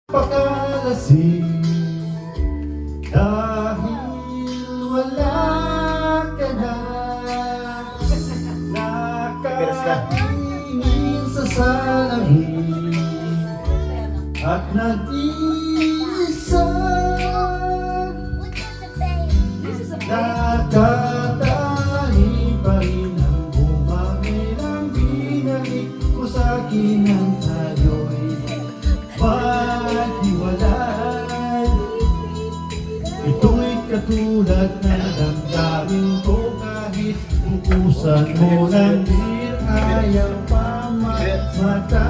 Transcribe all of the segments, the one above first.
Pagkalasing dahil wala ka na, nakatingin sa salamin at nag-iisa, nakatali pa rin ang bumangin ang binalik ko sa akin ng tayo'y maghiwalay. Ito'y katulad na damdamin ko kahit bukusan mo ng di ayaw pa mamatay.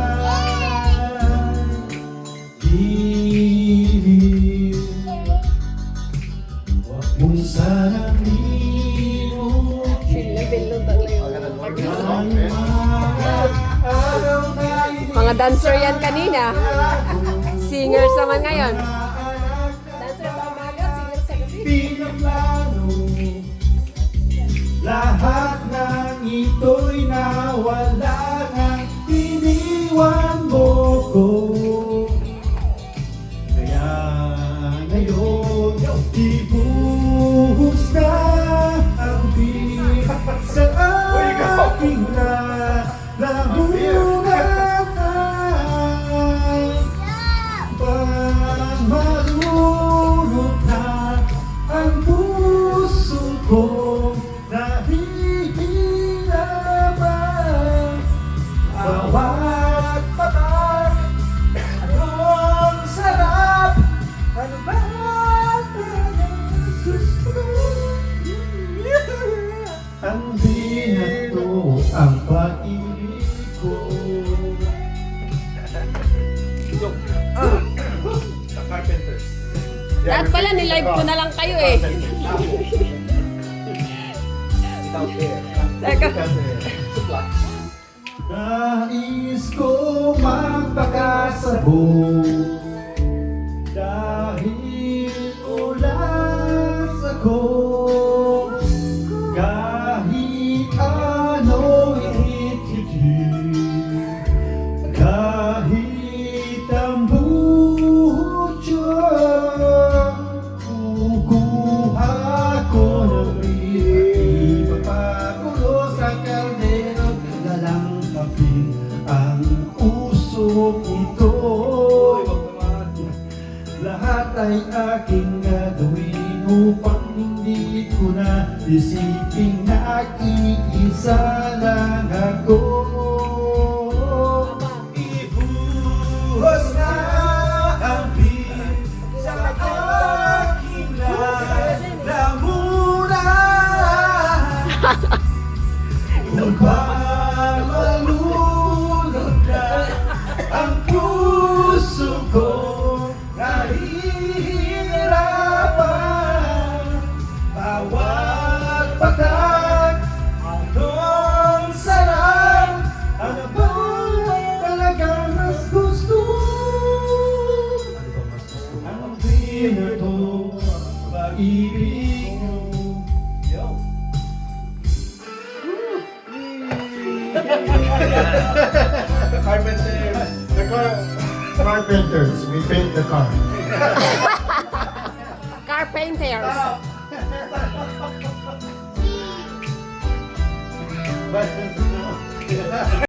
Dihil huwag mong sanang limutin ang mga araw na Mga dancer yan kanina. Singers naman ngayon. Dancer sa umaga, singers sa gabi. pinaplano. Lahat ng ito'y nawala nang iniwan mo ko. Kaya ngayon, ibuhos na ang bilis sa aking nalamunan. Pag marunot na ang puso ko, nahihirapan. Bawat patak, anong sarap, ano ba talagang gusto ko? Ang binato ang pag-ibig ko. The Carpenters. Lahat pala, nilive ko na lang kayo eh. Without hair. Teka. Supla. Nais ko magpakasabog dahil ulas ako. Kahit ano itit-itit, kahit ang buhok tiyan, kukuha ko ng biyak, ipapagulo sa kaldero, dalang kaping ang usok ito. Lahat ay aking gagawin upang hindi ko na isiping nag-iisa lang ako. Ibuhos na ang bilis sa aking lalamunan. Upang malunod na ang puso ko, nahihirapan. Bawat patak, anong sarap, ano ba talaga mas gusto? Ang binato, pag-ibig mo. The Carpenters. Carpenters, we paint the car. Car painters. But